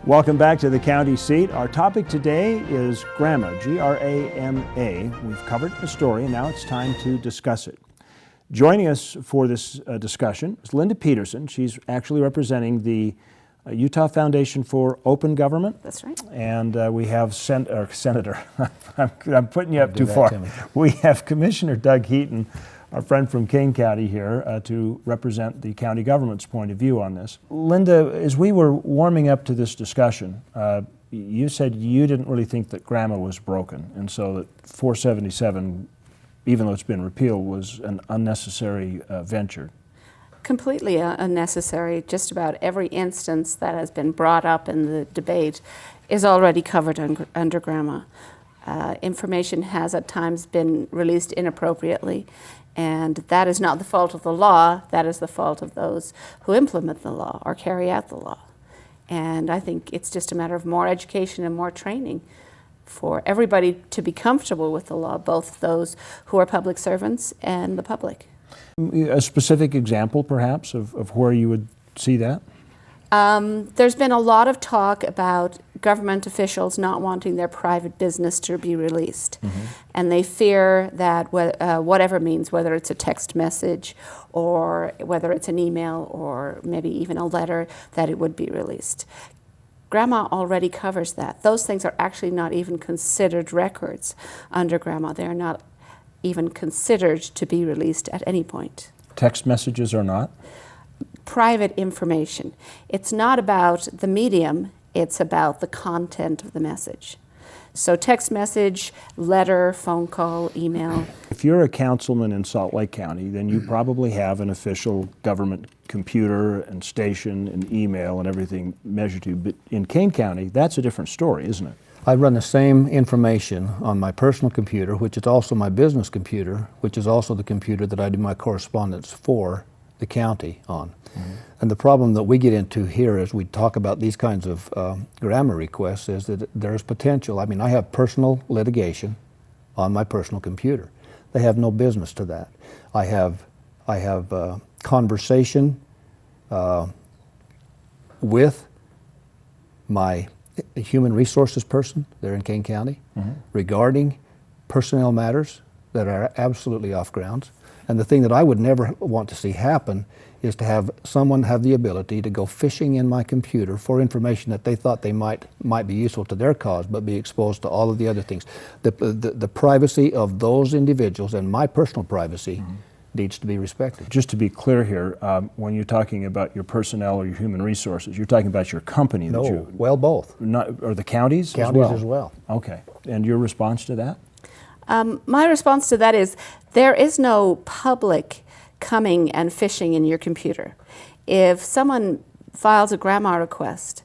Welcome back to the county seat. Our topic today is GRAMA, G-R-A-M-A. We've covered the story and now it's time to discuss it. Joining us for this discussion is Linda Peterson. She's actually representing the Utah Foundation for Open Government. That's right. And we have Senator, I'm putting you up too far. We have Commissioner Doug Heaton, our friend from Kane County here, to represent the county government's point of view on this. Linda, as we were warming up to this discussion, you said you didn't really think that GRAMA was broken, and so that 477, even though it's been repealed, was an unnecessary venture. Completely unnecessary. Just about every instance that has been brought up in the debate is already covered under GRAMA. Information has at times been released inappropriately, and that is not the fault of the law, that is the fault of those who implement the law or carry out the law. And I think it's just a matter of more education and more training for everybody to be comfortable with the law, both those who are public servants and the public. A specific example, perhaps, of where you would see that? There's been a lot of talk about government officials not wanting their private business to be released. And they fear that whatever means, whether it's a text message or whether it's an email or maybe even a letter, that it would be released. GRAMA already covers that. Those things are actually not even considered records under GRAMA. They are not even considered to be released at any point. Text messages are not? Private information. It's not about the medium, it's about the content of the message. So text message, letter, phone call, email. If you're a councilman in Salt Lake County, then you probably have an official government computer and station and email and everything measured to. But in Kane County, that's a different story, isn't it? I run the same information on my personal computer, which is also my business computer, which is also the computer that I do my correspondence for the county on. And the problem that we get into here as we talk about these kinds of GRAMA requests is that there's potential. I mean, I have personal litigation on my personal computer. They have no business to that. I have conversation with my human resources person there in Kane County regarding personnel matters that are absolutely off grounds. And the thing that I would never want to see happen is to have someone have the ability to go fishing in my computer for information that they thought they might be useful to their cause, but be exposed to all of the other things. The privacy of those individuals and my personal privacy needs to be respected. Just to be clear here, when you're talking about your personnel or your human resources, you're talking about your company that you... Well, both. Or the counties? Counties as well. Okay. And your response to that? My response to that is there is no public coming and fishing in your computer. If someone files a GRAMA request,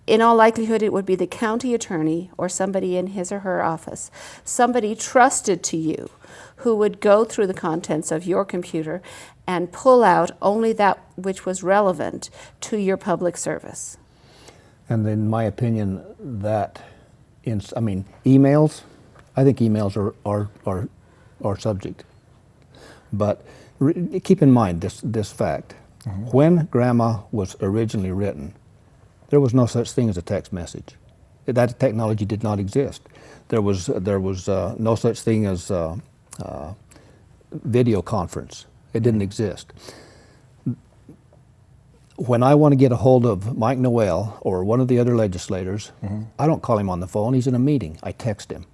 in all likelihood it would be the county attorney or somebody in his or her office, somebody trusted to you, who would go through the contents of your computer and pull out only that which was relevant to your public service. And in my opinion, that, emails, I think emails are subject. But keep in mind this fact. When GRAMA was originally written, there was no such thing as a text message. That technology did not exist. There was no such thing as video conference. It didn't exist. When I want to get a hold of Mike Noel or one of the other legislators, I don't call him on the phone. He's in a meeting. I text him.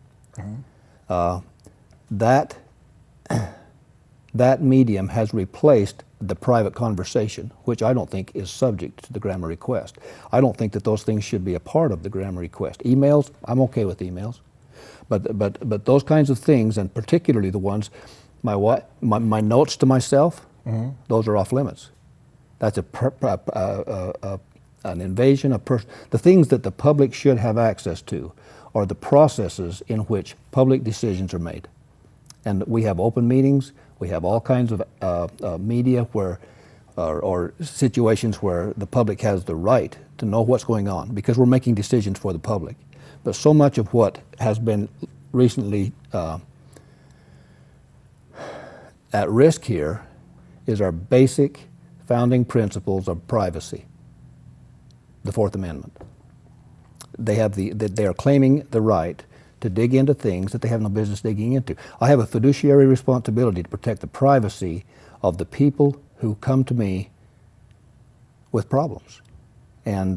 That medium has replaced the private conversation, which I don't think is subject to the GRAMA request. I don't think that those things should be a part of the GRAMA request. Emails, I'm okay with emails, but those kinds of things, and particularly the ones, my notes to myself, those are off limits. That's an invasion of the things that the public should have access to are the processes in which public decisions are made. And we have open meetings, we have all kinds of media where, or situations where the public has the right to know what's going on because we're making decisions for the public. But so much of what has been recently at risk here is our basic founding principles of privacy, the Fourth Amendment. they are claiming the right to dig into things that they have no business digging into. I have a fiduciary responsibility to protect the privacy of the people who come to me with problems, and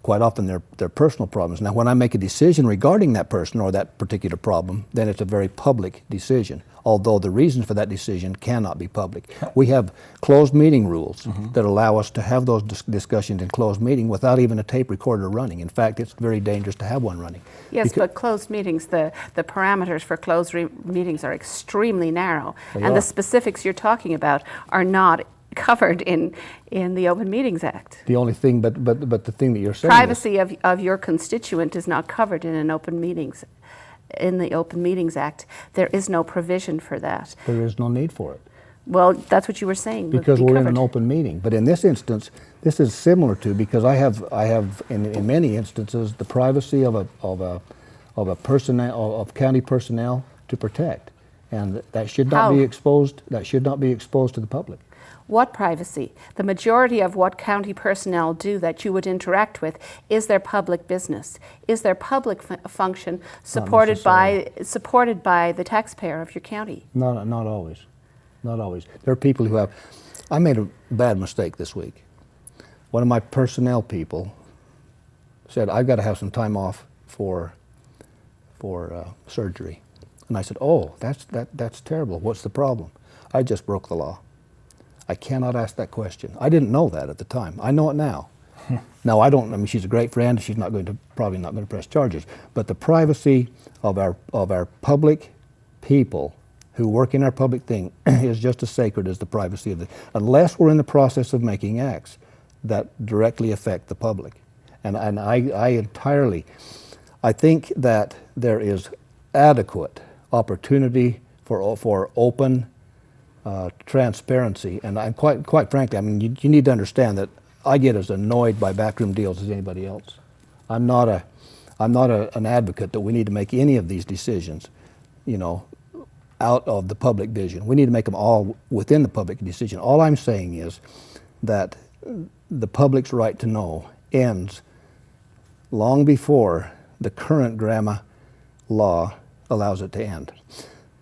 quite often they're personal problems. Now, when I make a decision regarding that person or that particular problem, then it's a very public decision, although the reasons for that decision cannot be public. We have closed meeting rules that allow us to have those discussions in closed meeting without even a tape recorder running. In fact, it's very dangerous to have one running. Yes, but closed meetings, the parameters for closed meetings are extremely narrow, and the specifics you're talking about are not covered in the Open Meetings Act. The only thing, but the thing that you're saying, privacy of your constituent is not covered in the Open Meetings Act. There is no provision for that. There is no need for it. Well, that's what you were saying. Because we're in an open meeting. But in this instance, this is similar to, because I have in many instances the privacy of county personnel to protect, and that should not be exposed. That should not be exposed to the public. What privacy? The majority of what county personnel do that you would interact with is their public business, is their public function supported by the taxpayer of your county. Not always. Not always. There are people who have. I made a bad mistake this week. One of my personnel people said, "I've got to have some time off for surgery," and I said, "Oh, that's terrible. What's the problem?" I just broke the law. I cannot ask that question. I didn't know that at the time. I know it now. Now I don't. I mean, she's a great friend. She's probably not going to press charges. But the privacy of our public people who work in our public thing is just as sacred as the privacy of unless we're in the process of making acts that directly affect the public. And I think that there is adequate opportunity for open transparency, and I'm quite frankly, I mean, you need to understand that I get as annoyed by backroom deals as anybody else. I'm not an advocate that we need to make any of these decisions, out of the public vision. We need to make them all within the public decision. All I'm saying is that the public's right to know ends long before the current GRAMA law allows it to end.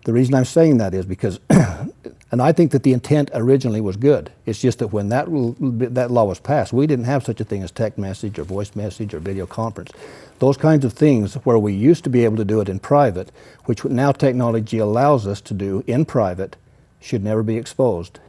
The reason I'm saying that is because, and I think that the intent originally was good. It's just that when that law was passed, we didn't have such a thing as text message or voice message or video conference. Those kinds of things where we used to be able to do it in private, which now technology allows us to do in private, should never be exposed.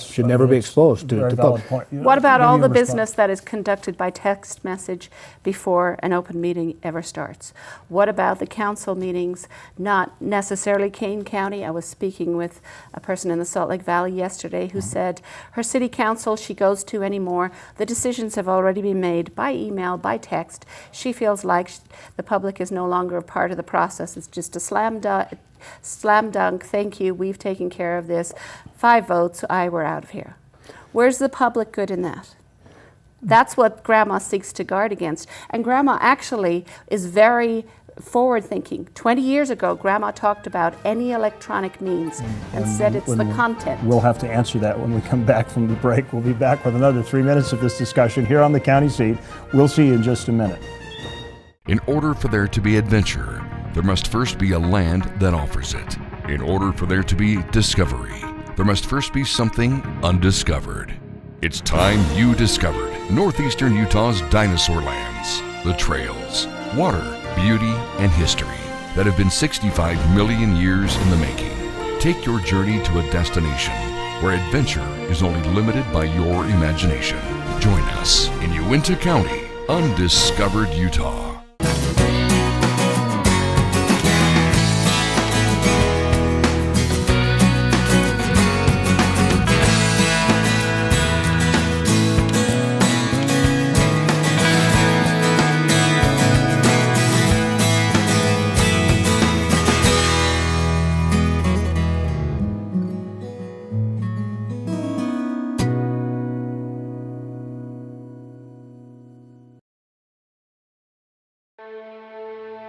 Should never be exposed to public. What about all the business that is conducted by text message before an open meeting ever starts? What about the council meetings, not necessarily Kane County? I was speaking with a person in the Salt Lake Valley yesterday who said her city council she goes to anymore, the decisions have already been made by email, by text. She feels like the public is no longer a part of the process. It's just a slam dunk, thank you, we've taken care of this. 5 votes, we're out of here. Where's the public good in that? That's what GRAMA seeks to guard against. And GRAMA actually is very forward-thinking. 20 years ago, GRAMA talked about any electronic means and said it's the content. We'll have to answer that when we come back from the break. We'll be back with another 3 minutes of this discussion here on the county seat. We'll see you in just a minute. In order for there to be adventure, there must first be a land that offers it. In order for there to be discovery, there must first be something undiscovered. It's time you discovered northeastern Utah's dinosaur lands, the trails, water, beauty, and history that have been 65 million years in the making. Take your journey to a destination where adventure is only limited by your imagination. Join us in Uinta County, Undiscovered Utah.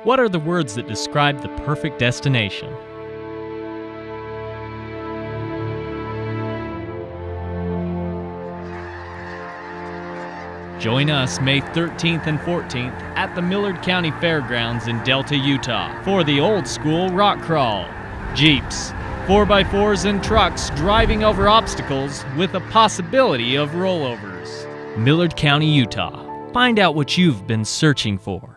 What are the words that describe the perfect destination? Join us May 13th and 14th at the Millard County Fairgrounds in Delta, Utah for the old school rock crawl. Jeeps, 4x4s, and trucks driving over obstacles with a possibility of rollovers. Millard County, Utah. Find out what you've been searching for.